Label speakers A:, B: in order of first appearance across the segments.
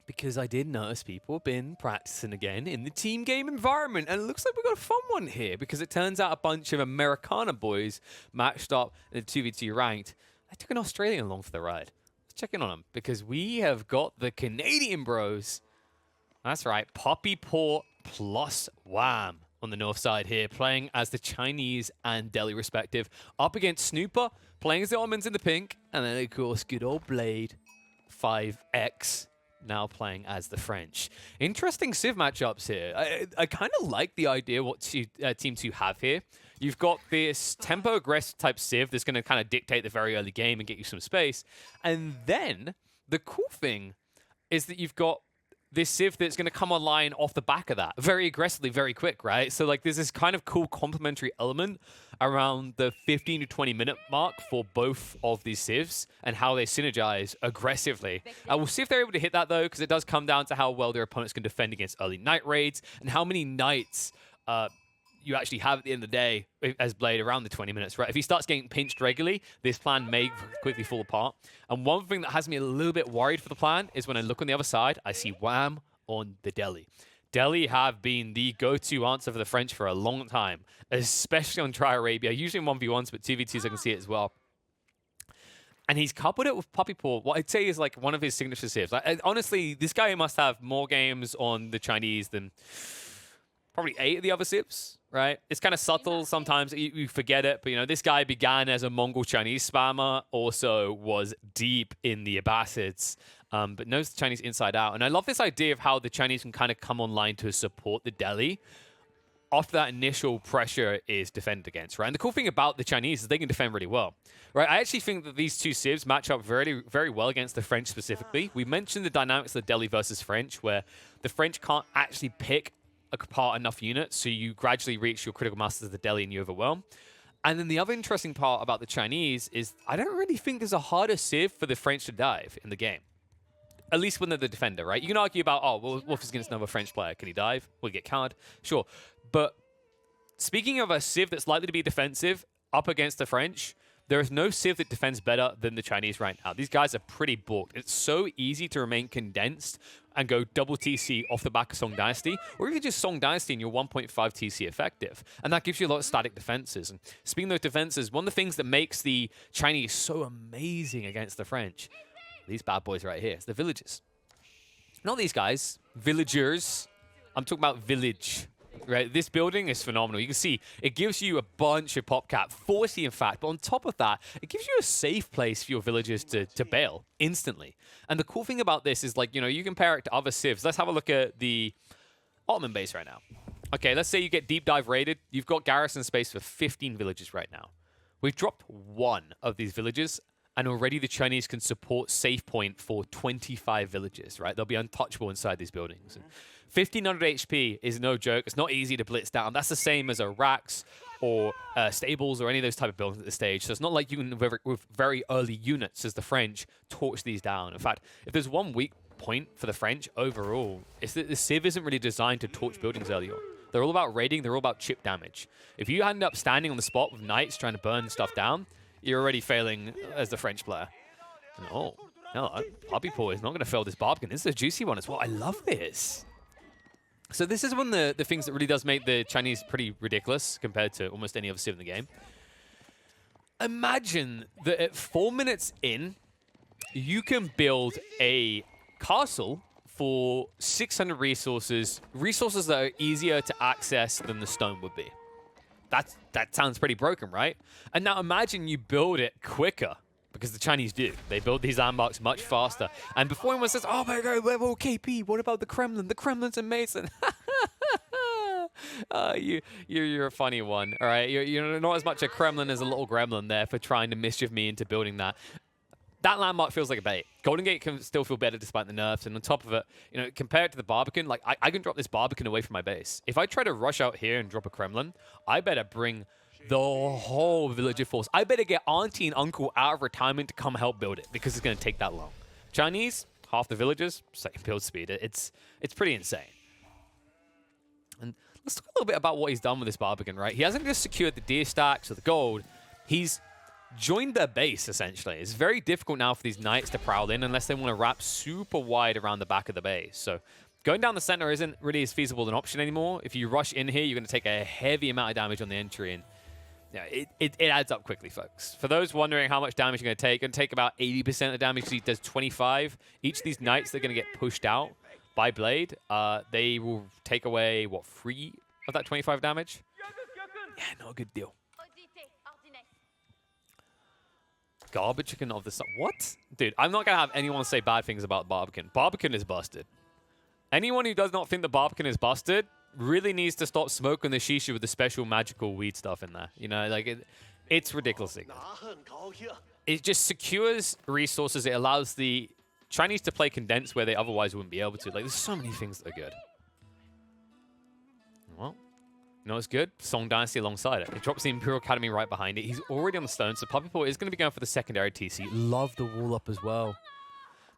A: because I did notice people have been practicing again in the team game environment, and it looks like we've got a fun one here because it turns out a bunch of Americana boys matched up in a 2v2 ranked. I took an Australian along for the ride. Let's check in on them because we have got the Canadian bros. That's right, Poppy Port plus Wham on the north side here, playing as the Chinese and Delhi respective, up against Snooper, playing as the Almonds in the pink, and then of course good old Blade 5X now playing as the French. Interesting Civ matchups here. I kind of like the idea what Team 2 have here. You've got this tempo aggressive type Civ that's going to kind of dictate the very early game and get you some space. And then the cool thing is that you've got this Civ that's going to come online off the back of that very aggressively, very quick, right? So like there's this kind of cool complementary element around the 15 to 20 minute mark for both of these Civs and how they synergize aggressively. We'll see if they're able to hit that though, because it does come down to how well their opponents can defend against early night raids and how many nights you actually have at the end of the day as Blade around the 20 minutes, right? If he starts getting pinched regularly, this plan may quickly fall apart. And one thing that has me a little bit worried for the plan is when I look on the other side, I see Wham on the Delhi. Delhi have been the go-to answer for the French for a long time, especially on Tri Arabia, usually in 1v1s, but 2v2s I can see it as well. And he's coupled it with Poppy Paw, what I'd say is like one of his signature saves. Honestly, this guy must have more games on the Chinese than probably 8 of the other Civs, right? It's kind of subtle sometimes, you forget it, but you know, this guy began as a Mongol Chinese spammer, also was deep in the Abbasids, but knows the Chinese inside out. And I love this idea of how the Chinese can kind of come online to support the Delhi after that initial pressure is defended against, right? And the cool thing about the Chinese is they can defend really well, right? I actually think that these two Civs match up very, very well against the French specifically. We mentioned the dynamics of the Delhi versus French, where the French can't actually pick apart enough units, so you gradually reach your critical masters of the Delhi and you overwhelm. And then the other interesting part about the Chinese is I don't really think there's a harder Civ for the French to dive in the game. At least when they're the defender, right? You can argue about, oh, well, Wolf is against another French player. Can he dive? Will he get countered? Sure. But speaking of a Civ that's likely to be defensive up against the French, there is no Civ that defends better than the Chinese right now. These guys are pretty bulked. It's so easy to remain condensed and go double TC off the back of Song Dynasty, or even just Song Dynasty and you're 1.5 TC effective. And that gives you a lot of static defenses. And speaking of those defenses, one of the things that makes the Chinese so amazing against the French, these bad boys right here, is the villages. Not these guys, villagers. I'm talking about village. Right, this building is phenomenal. You can see it gives you a bunch of pop cap, 40 in fact, but on top of that, it gives you a safe place for your villagers to bail instantly. And the cool thing about this is, like, you know, you compare it to other Civs. Let's have a look at the Ottoman base right now. Okay, let's say you get deep dive raided. You've got garrison space for 15 villages right now. We've dropped 1 of these villages, and already the Chinese can support safe point for 25 villages, right? They'll be untouchable inside these buildings. And 1500 HP is no joke. It's not easy to blitz down. That's the same as a racks or stables or any of those type of buildings at this stage. So it's not like you can, with very early units as the French, torch these down. In fact, if there's one weak point for the French overall, it's that the Civ isn't really designed to torch buildings early on. They're all about raiding. They're all about chip damage. If you end up standing on the spot with knights trying to burn stuff down, you're already failing as the French player. And, oh, no, Poppy Paw is not going to fail this bargain. This is a juicy one as well. I love this. So this is one of the things that really does make the Chinese pretty ridiculous compared to almost any other Civ in the game. Imagine that at 4 minutes in, you can build a castle for 600 resources that are easier to access than the stone would be. That sounds pretty broken, right? And now imagine you build it quicker, because the Chinese do. They build these landmarks much faster. And before anyone says, oh my god, level KP, what about the Kremlin? The Kremlin's amazing. You're a funny one, all right? You're not as much a Kremlin as a little gremlin there for trying to mischief me into building that. That landmark feels like a bait. Golden Gate can still feel better despite the nerfs, and on top of it, you know, compared to the Barbican, like I can drop this Barbican away from my base. If I try to rush out here and drop a Kremlin, I better bring the whole villager force. I better get auntie and uncle out of retirement to come help build it, because it's going to take that long. Chinese, half the villagers, second build speed. It's pretty insane. And let's talk a little bit about what he's done with this Barbican, right? He hasn't just secured the deer stacks or the gold. He's joined their base, essentially. It's very difficult now for these knights to prowl in unless they want to wrap super wide around the back of the base. So going down the center isn't really as feasible an option anymore. If you rush in here, you're going to take a heavy amount of damage on the entry, and yeah, it adds up quickly, folks. For those wondering how much damage you're going to take about 80% of the damage. He does 25. Each of these knights, they're going to get pushed out by Blade. They will take away, what, 3 of that 25 damage? Yeah, not a good deal. Garbage chicken of the sun. What? Dude, I'm not going to have anyone say bad things about Barbican. Barbican is busted. Anyone who does not think the Barbican is busted really needs to stop smoking the shisha with the special magical weed stuff in there. You know, like, it's ridiculously good. It just secures resources. It allows the Chinese to play condensed where they otherwise wouldn't be able to. Like, there's so many things that are good. Well, you know what's good? Song Dynasty alongside it. It drops the Imperial Academy right behind it. He's already on the stone, so Puppy Paw is going to be going for the secondary TC. Love the wall up as well.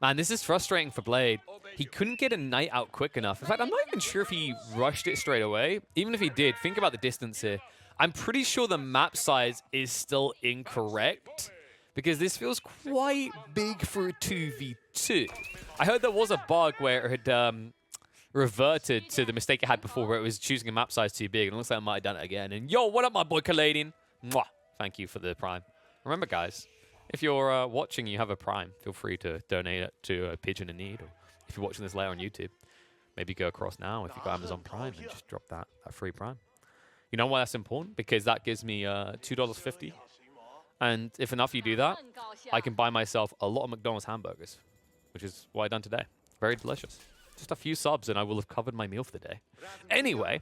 A: Man, this is frustrating for Blade. He couldn't get a knight out quick enough. In fact, I'm not even sure if he rushed it straight away. Even if he did, think about the distance here. I'm pretty sure the map size is still incorrect because this feels quite big for a 2v2. I heard there was a bug where it had reverted to the mistake it had before where it was choosing a map size too big. And it looks like I might have done it again. And yo, what up, my boy Kaladian? Mwah. Thank you for the Prime. Remember, guys, if you're watching, you have a Prime, feel free to donate it to a pigeon in need. Or if you're watching this later on YouTube, maybe go across now if you've got Amazon Prime and just drop that free Prime. You know why that's important? Because that gives me $2.50. And if enough you do that, I can buy myself a lot of McDonald's hamburgers, which is what I've done today. Very delicious. Just a few subs and I will have covered my meal for the day. Anyway,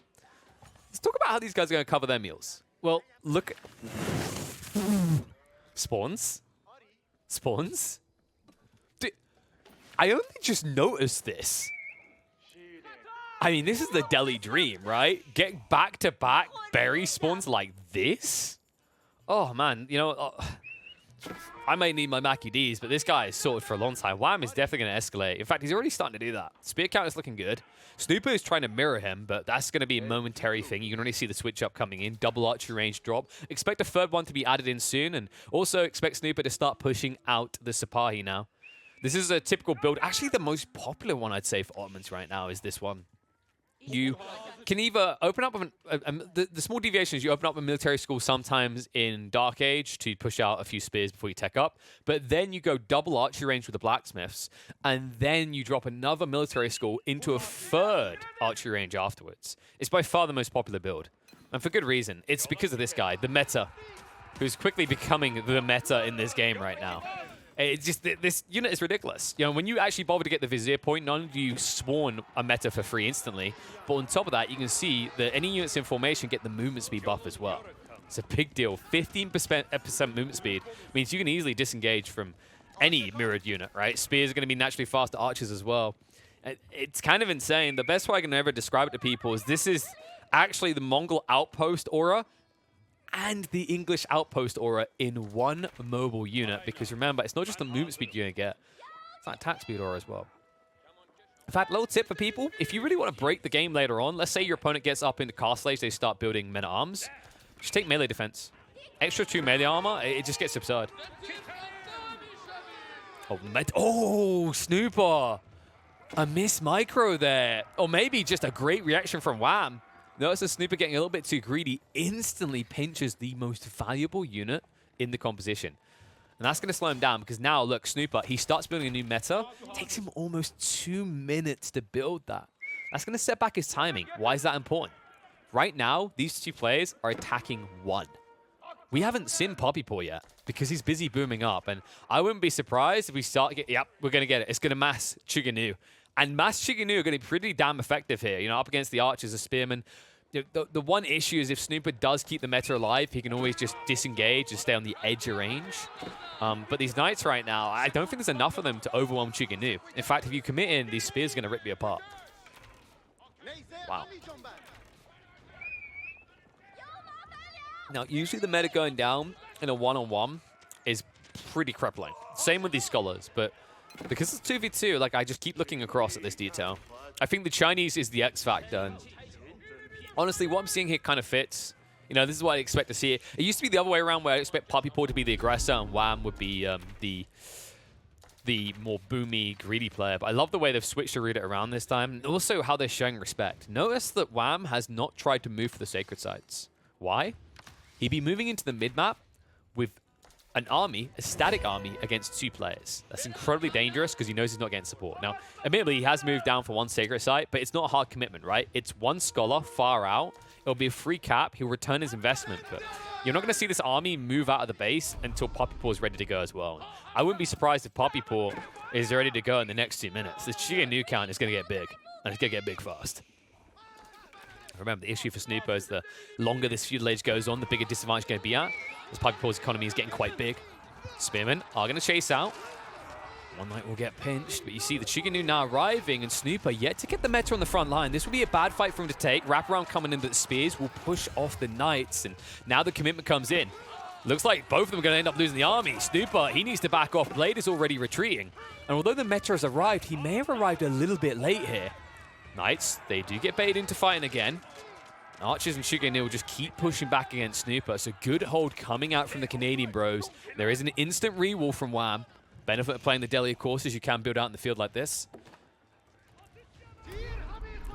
A: let's talk about how these guys are going to cover their meals. Well, look at... Spawns? Spawns? Dude, I only just noticed this. I mean, this is the Delhi dream, right? Get back-to-back berry spawns like this? Oh, man. You know, I might need my Mackie D's, but this guy is sorted for a long time. Wham is definitely going to escalate. In fact, he's already starting to do that. Spear count is looking good. Snooper is trying to mirror him, but that's going to be a momentary thing. You can already see the switch up coming in. Double archery range drop. Expect a third one to be added in soon, and also expect Snooper to start pushing out the Sipahi now. This is a typical build. Actually, the most popular one, I'd say, for Ottomans right now is this one. You can either open up the small deviations. You open up a military school sometimes in Dark Age to push out a few spears before you tech up, but then you go double archery range with the blacksmiths, and then you drop another military school into a third archery range afterwards. It's by far the most popular build, and for good reason. It's because of this guy, the meta, who's quickly becoming the meta in this game right now. It's just, this unit is ridiculous. You know, when you actually bother to get the Vizier point, not only do you spawn a meta for free instantly, but on top of that, you can see that any units in formation get the movement speed buff as well. It's a big deal. 15% movement speed means you can easily disengage from any mirrored unit, right? Spears are going to be naturally faster archers as well. It's kind of insane. The best way I can ever describe it to people is this is actually the Mongol outpost aura and the English outpost aura in one mobile unit. Because remember, it's not just the movement speed you're going to get. It's that attack speed aura as well. In fact, little tip for people, if you really want to break the game later on, let's say your opponent gets up into castle age, they start building men-at-arms, just take melee defense. Extra 2 melee armor, it just gets absurd. Oh, Snooper! A miss micro there. Or maybe just a great reaction from Wham. Notice the Snooper getting a little bit too greedy, instantly pinches the most valuable unit in the composition. And that's going to slow him down because now, look, Snooper, he starts building a new meta. It takes him almost 2 minutes to build that. That's going to set back his timing. Why is that important? Right now, these two players are attacking 1. We haven't seen Poppy Paw yet because he's busy booming up. And I wouldn't be surprised if we start get. Yep, we're going to get it. It's going to mass Chuganu. And mass Chuganu are going to be pretty damn effective here. You know, up against the archers, the spearmen. The one issue is if Snooper does keep the meta alive, he can always just disengage and stay on the edge of range. But these knights right now, I don't think there's enough of them to overwhelm Chuganu. In fact, if you commit in, these spears are going to rip you apart. Wow. Now, usually the meta going down in a one-on-one is pretty crippling. Same with these scholars, but because it's 2v2, like, I just keep looking across at this detail. I think the Chinese is the X factor. And honestly, what I'm seeing here kind of fits. You know, this is what I expect to see. It used to be the other way around, where I expect Poppy Paw to be the aggressor and Wham would be the more boomy, greedy player. But I love the way they've switched to read it around this time, and also how they're showing respect. Notice that Wham has not tried to move for the sacred sites. Why? He'd be moving into the mid-map with an army, a static army, against 2 players. That's incredibly dangerous because he knows he's not getting support. Now, admittedly, he has moved down for 1 sacred site, but it's not a hard commitment, right? It's 1 scholar far out. It'll be a free cap. He'll return his investment, but you're not going to see this army move out of the base until Poppy Paw is ready to go as well. I wouldn't be surprised if Poppy Paw is ready to go in the next 2 minutes. The Chicken New count is going to get big, and it's going to get big fast. Remember, the issue for Snooper is the longer this feudal age goes on, the bigger disadvantage going to be at. As Poppy Paw's economy is getting quite big. Spearmen are going to chase out. One Knight will get pinched, but you see the Chiganu now arriving, and Snooper yet to get the meta on the front line. This will be a bad fight for him to take. Wraparound coming in, but the spears will push off the Knights, and now the commitment comes in. Looks like both of them are going to end up losing the army. Snooper, he needs to back off. Blade is already retreating, and although the meta has arrived, he may have arrived a little bit late here. Knights, they do get baited into fighting again. Archers and Chiganu will just keep pushing back against Snooper. So good hold coming out from the Canadian bros. There is an instant re-wall from Wham. Benefit of playing the Deli, of course, as you can build out in the field like this.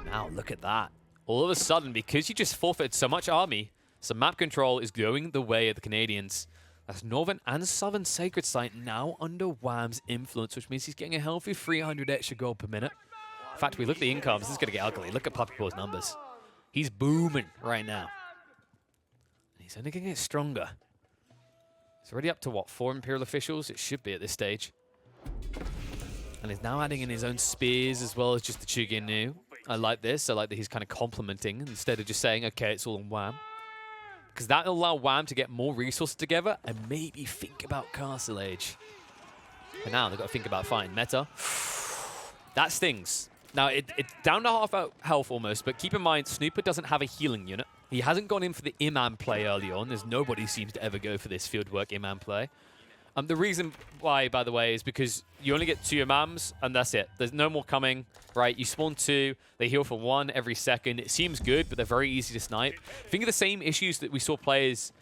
A: Now, look at that. All of a sudden, because you just forfeited so much army, some map control is going the way of the Canadians. That's Northern and Southern Sacred Site now under Wham's influence, which means he's getting a healthy 300 extra gold per minute. In fact, we look at the incomes. This is going to get ugly. Look at Poppy Paw's numbers. He's booming right now. He's only going to get stronger. It's already up to, what, 4 Imperial officials? It should be at this stage. And he's now adding in his own spears as well as just the Chuginu. I like this. I like that he's kind of complementing instead of just saying, okay, it's all on Wham. Because that will allow Wham to get more resources together and maybe think about Castle Age. But now they've got to think about fine meta. That stings. Now, it's down to half health almost, but keep in mind, Snooper doesn't have a healing unit. He hasn't gone in for the Imam play early on. There's nobody seems to ever go for this fieldwork Imam play. The reason why, by the way, is because you only get 2 Imams, and that's it. There's no more coming, right? You spawn 2, they heal for 1 every second. It seems good, but they're very easy to snipe. Think of the same issues that we saw players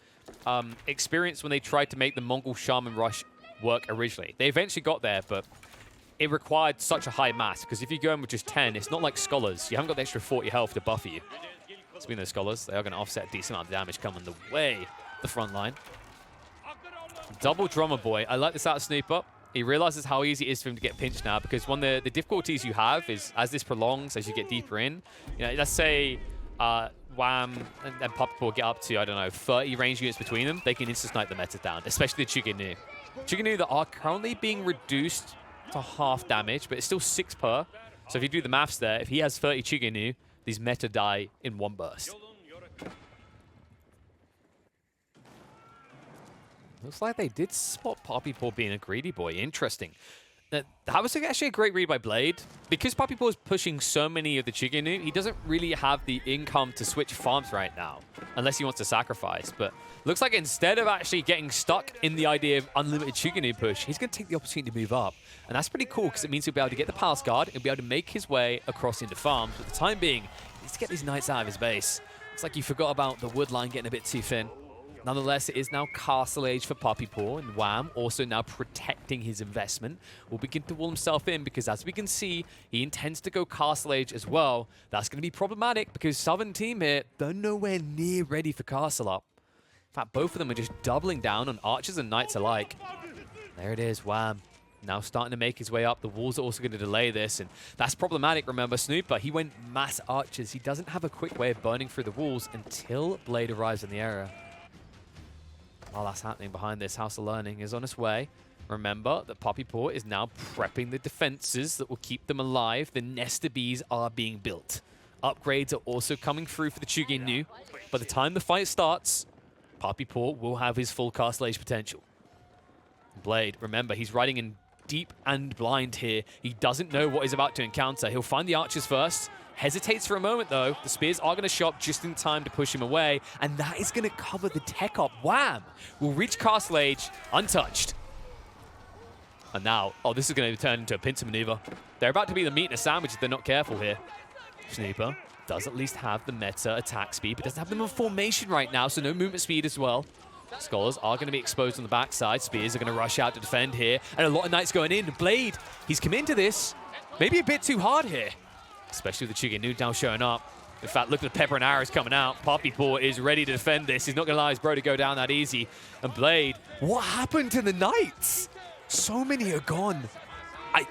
A: experience when they tried to make the Mongol Shaman Rush work originally. They eventually got there, but it required such a high mass, because if you go in with just 10, it's not like Scholars. You haven't got the extra 40 health to buffer you. Speaking of Scholars, they are going to offset a decent amount of damage coming the way the front line. Double Drummer Boy. I like this out of Snooper. He realizes how easy it is for him to get pinched now, because one of the difficulties you have is, as this prolongs, as you get deeper in, you know, let's say Wham and Poppy Paw get up to, I don't know, 30 range units between them, they can instant-snipe the meta down, especially the Chuginu. Chuginu that are currently being reduced to half damage, but it's still 6 per. So if you do the maths there, if he has 30 Chuginu, these meta die in 1 burst. Looks like they did spot Poppy Paw being a greedy boy. Interesting. That was actually a great read by Blade. Because Poppy Paw is pushing so many of the Chiganu, he doesn't really have the income to switch farms right now, unless he wants to sacrifice. But looks like instead of actually getting stuck in the idea of unlimited Chiganu push, he's going to take the opportunity to move up. And that's pretty cool, because it means he'll be able to get the Palace Guard, he'll be able to make his way across into farms. But for the time being, he needs to get these Knights out of his base. Looks like you forgot about the wood line getting a bit too thin. Nonetheless, it is now Castle Age for Poppy Paw, and Wham also now protecting his investment. Will begin to wall himself in, because as we can see, he intends to go Castle Age as well. That's going to be problematic, because Southern team here, they're nowhere near ready for Castle Up. In fact, both of them are just doubling down on Archers and Knights alike. There it is, Wham. Now starting to make his way up. The walls are also going to delay this, and that's problematic. Remember, Snooper, he went mass Archers. He doesn't have a quick way of burning through the walls until Blade arrives in the area. While that's happening behind this, House of Learning is on its way. Remember that Poppy Paw is now prepping the defenses that will keep them alive. The Nester Bees are being built. Upgrades are also coming through for the Chuginu. By the time the fight starts, Poppy Paw will have his full Castle Age potential. Blade, remember, he's riding in deep and blind here. He doesn't know what he's about to encounter. He'll find the Archers first. Hesitates for a moment, though. The spears are going to show up just in time to push him away, and that is going to cover the tech up. Wham! Will reach Castle Age untouched. And now, oh, this is going to turn into a pincer maneuver. They're about to be the meat in a sandwich if they're not careful here. Snooper does at least have the meta attack speed, but doesn't have them in formation right now, so no movement speed as well. Scholars are going to be exposed on the backside. Spears are going to rush out to defend here, and a lot of Knights going in. Blade, he's come into this maybe a bit too hard here, especially with the Chugenu now showing up. In fact, look at the pepper and arrows coming out. Poppy Paw is ready to defend this. He's not going to allow his bro to go down that easy. And Blade, what happened to the Knights? So many are gone.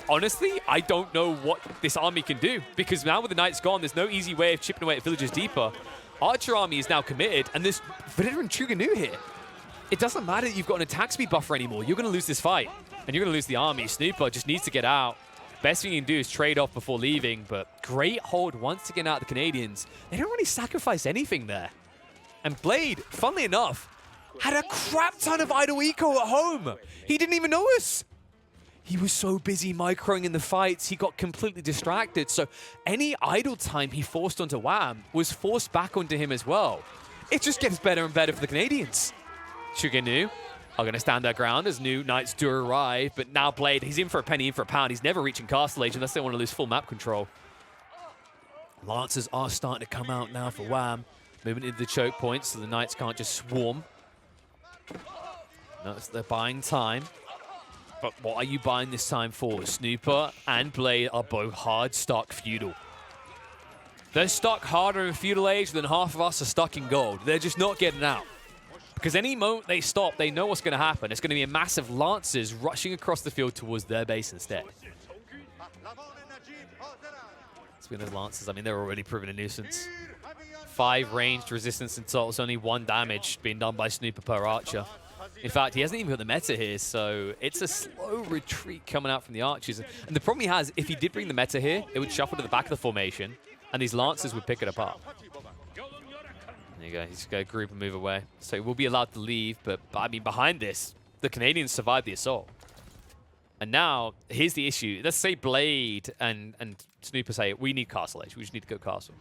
A: Honestly, I don't know what this army can do, because now with the Knights gone, there's no easy way of chipping away at villagers deeper. Archer army is now committed, and there's veteran Chuganu here. It doesn't matter that you've got an attack speed buffer anymore. You're going to lose this fight, and you're going to lose the army. Snooper just needs to get out. Best thing you can do is trade off before leaving, but great hold once again out of the Canadians. They don't really sacrifice anything there. And Blade, funnily enough, had a crap ton of idle eco at home. He didn't even notice. He was so busy microing in the fights, he got completely distracted. So any idle time he forced onto Wham was forced back onto him as well. It just gets better and better for the Canadians. Chugenu are going to stand their ground as new Knights do arrive, but now Blade, he's in for a penny, in for a pound. He's never reaching Castle Age unless they want to lose full map control. Lancers are starting to come out now for Wham. Moving into the choke points so the Knights can't just swarm. Notice they're buying time. But what are you buying this time for? Snooper and Blade are both hard stuck feudal. They're stuck harder in feudal age than half of us are stuck in gold. They're just not getting out. Because any moment they stop, they know what's going to happen. It's going to be a massive Lancers rushing across the field towards their base instead. Speaking of Lancers, I mean, they're already proving a nuisance. 5 ranged resistance in total, only 1 damage being done by Snooper per archer. In fact, he hasn't even got the meta here, so it's a slow retreat coming out from the archers. And the problem he has, if he did bring the meta here, it would shuffle to the back of the formation, and these Lancers would pick it apart. There you go, he's going to group and move away. So he will be allowed to leave, but I mean, behind this, the Canadians survived the assault. And now, here's the issue. Let's say Blade and Snooper say, we need Castle Age, we just need to go Castle.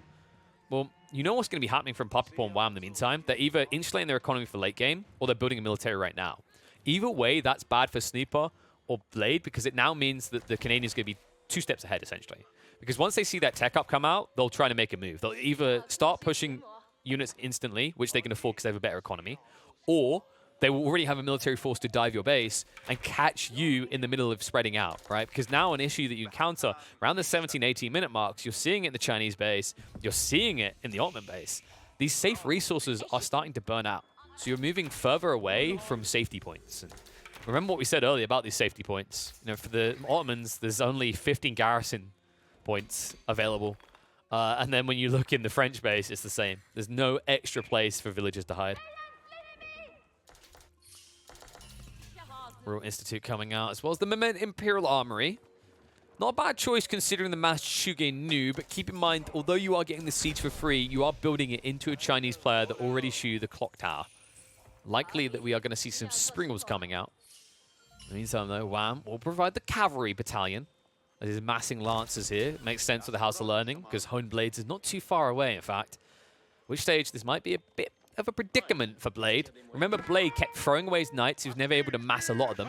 A: Well, you know what's going to be happening from Poppy Paw and Wham in the meantime? They're either insulating their economy for late game, or they're building a military right now. Either way, that's bad for Snooper or Blade, because it now means that the Canadians are going to be 2 steps ahead, essentially. Because once they see that tech up come out, they'll try to make a move. They'll either start pushing units instantly, which they can afford because they have a better economy, or they will already have a military force to dive your base and catch you in the middle of spreading out, right? Because now an issue that you encounter around the 17, 18 minute marks, you're seeing it in the Chinese base, you're seeing it in the Ottoman base. These safe resources are starting to burn out. So you're moving further away from safety points. And remember what we said earlier about these safety points. You know, for the Ottomans, there's only 15 garrison points available. And then when you look in the French base, it's the same. There's no extra place for villagers to hide. Royal Institute coming out, as well as the Imperial Armory. Not a bad choice considering the mass Chugenu, but keep in mind, although you are getting the siege for free, you are building it into a Chinese player that already shoe the clock tower. Likely that we are going to see some Springles coming out. In the meantime, though, Wham will provide the cavalry battalion. There's massing Lancers here. It makes sense with the House of Learning, because Honed Blades is not too far away, in fact. Which stage this might be a bit of a predicament for Blade. Remember, Blade kept throwing away his Knights. He was never able to mass a lot of them.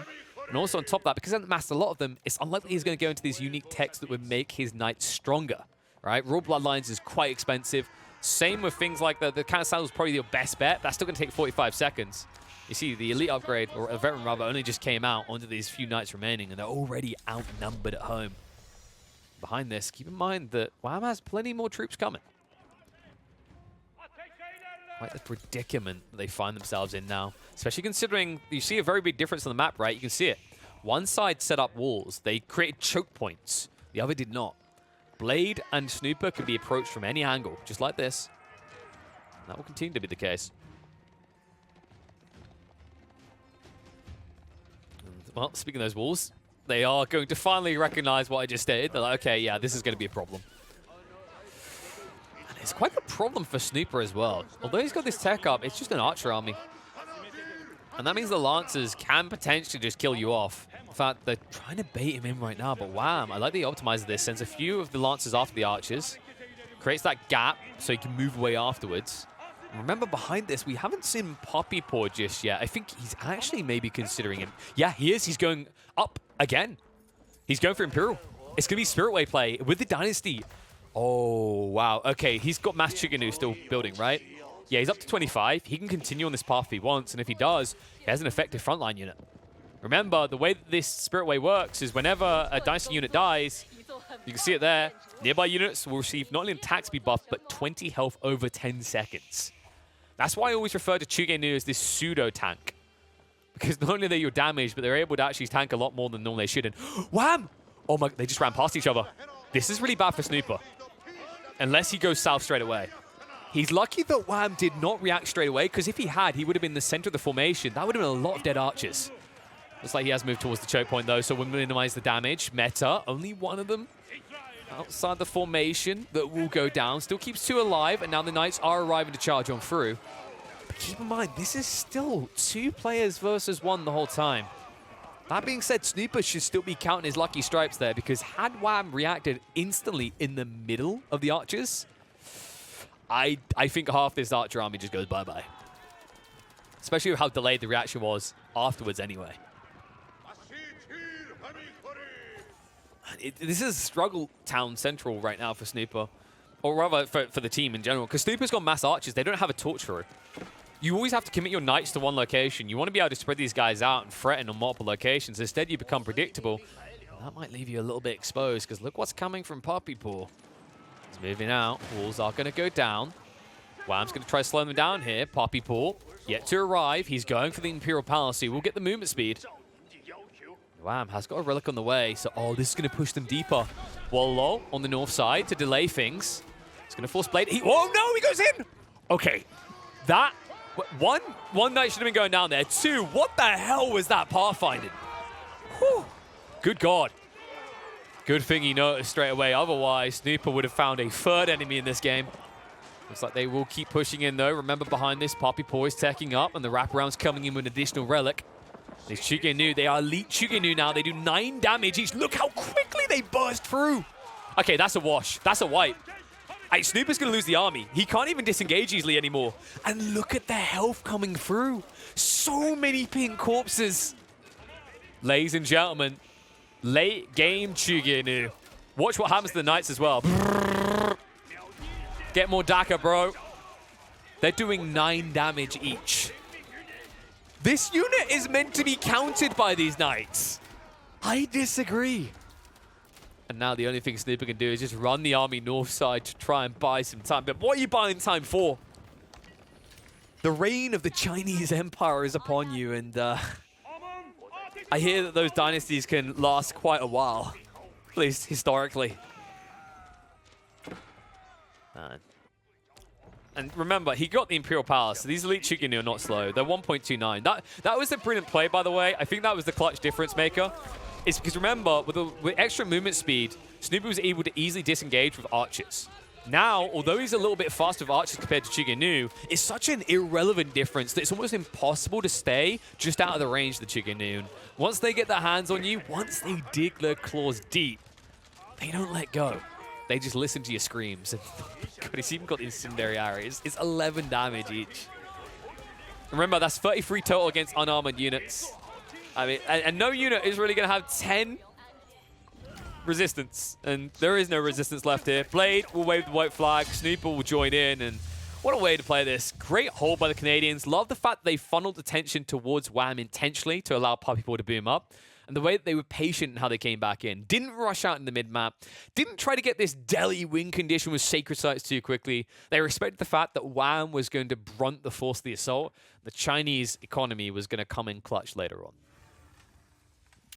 A: And also on top of that, because he hasn't massed a lot of them, it's unlikely he's going to go into these unique techs that would make his Knights stronger, right? Raw Bloodlines is quite expensive. Same with things like the Counter Saddle is probably your best bet. That's still going to take 45 seconds. You see, the Elite upgrade, or a Veteran rather, only just came out onto these few Knights remaining, and they're already outnumbered at home. Behind this, keep in mind that Wham has plenty more troops coming. Quite the predicament that they find themselves in now. Especially considering you see a very big difference on the map, right? You can see it. One side set up walls. They created choke points. The other did not. Blade and Snooper can be approached from any angle, just like this. And that will continue to be the case. And, well, speaking of those walls, they are going to finally recognize what I just stated. They're like, okay, yeah, this is going to be a problem. It's quite a problem for Snooper as well. Although he's got this tech up, it's just an archer army. And that means the Lancers can potentially just kill you off. In fact, they're trying to bait him in right now, but Wham, I like that he optimizes this. Sends a few of the Lancers after the archers. Creates that gap so he can move away afterwards. And remember, behind this, we haven't seen Poppy Paw just yet. I think he's actually maybe considering him. Yeah, he is. He's going up again. He's going for Imperial. It's going to be Spirit Way play with the Dynasty. Oh, wow. Okay, he's got Mass Chiganu still building, right? Yeah, he's up to 25. He can continue on this path if he wants, and if he does, he has an effective frontline unit. Remember, the way that this Spirit Way works is whenever a Dynasty unit dies, you can see it there, nearby units will receive not only an attack speed buff, but 20 health over 10 seconds. That's why I always refer to Chugenu as this pseudo-tank. Because not only are they your damage, but they're able to actually tank a lot more than normally they should. And wham! Oh my, they just ran past each other. This is really bad for Snooper. Unless he goes south straight away. He's lucky that Wham did not react straight away, because if he had, he would have been in the center of the formation. That would have been a lot of dead archers. Looks like he has moved towards the choke point, though, so we'll minimize the damage. Meta, only one of them outside the formation that will go down. Still keeps 2 alive, and now the Knights are arriving to charge on through. But keep in mind, this is still 2 players versus 1 the whole time. That being said, Snooper should still be counting his lucky stripes there, because had Wham reacted instantly in the middle of the archers, I think half this archer army just goes bye-bye. Especially with how delayed the reaction was afterwards anyway. This is struggle town central right now for Snooper. Or rather, for the team in general. Because Snooper's got mass archers. They don't have a torch through. You always have to commit your Knights to one location. You want to be able to spread these guys out and threaten on multiple locations. Instead, you become predictable. That might leave you a little bit exposed, because look what's coming from Poppy Pool. He's moving out. Walls are going to go down. Wham's going to try to slow them down here. Poppy Pool yet to arrive. He's going for the Imperial Palace. He will get the movement speed. Wham has got a relic on the way, so this is going to push them deeper. Wallow on the north side to delay things. He's going to force Blade. Oh no, he goes in! Okay, that... One Knight should have been going down there. 2, what the hell was that pathfinding? Whew. Good God. Good thing he noticed straight away. Otherwise, Snooper would have found a 3rd enemy in this game. Looks like they will keep pushing in, though. Remember, behind this, Poppy Paw is teching up, and the wraparound's coming in with an additional relic. These Chugenu, they are elite Chugenu now. They do 9 damage each. Look how quickly they burst through. Okay, that's a wash. That's a wipe. Hey, Snooper's going to lose the army. He can't even disengage easily anymore. And look at the health coming through. So many pink corpses. Ladies and gentlemen, late game Chugenu. Watch what happens to the Knights as well. Get more Daka, bro. They're doing 9 damage each. This unit is meant to be counted by these Knights. I disagree. And now the only thing Snooper can do is just run the army north side to try and buy some time. But what are you buying time for? The reign of the Chinese Empire is upon you, and I hear that those dynasties can last quite a while, at least historically. And remember, he got the Imperial Palace, so these elite Chugenu are not slow. They're 1.29. That was a brilliant play, by the way. I think that was the clutch difference maker. It's because, remember, with extra movement speed, Snooper was able to easily disengage with archers. Now, although he's a little bit faster with archers compared to Chugenu, it's such an irrelevant difference that it's almost impossible to stay just out of the range of the Chugenu. Once they get their hands on you, once they dig their claws deep, they don't let go. They just listen to your screams. And God, he's even got incendiary arrows. It's 11 damage each. Remember, that's 33 total against unarmored units. I mean, and no unit is really going to have 10 resistance. And there is no resistance left here. Blade will wave the white flag. Snooper will join in. And what a way to play this. Great hold by the Canadians. Love the fact they funneled attention towards Wham intentionally to allow Poppy Paw to boom up. And the way that they were patient in how they came back in. Didn't rush out in the mid-map. Didn't try to get this deli win condition with Sacred Sites too quickly. They respected the fact that Wham was going to brunt the force of the assault. The Chinese economy was going to come in clutch later on.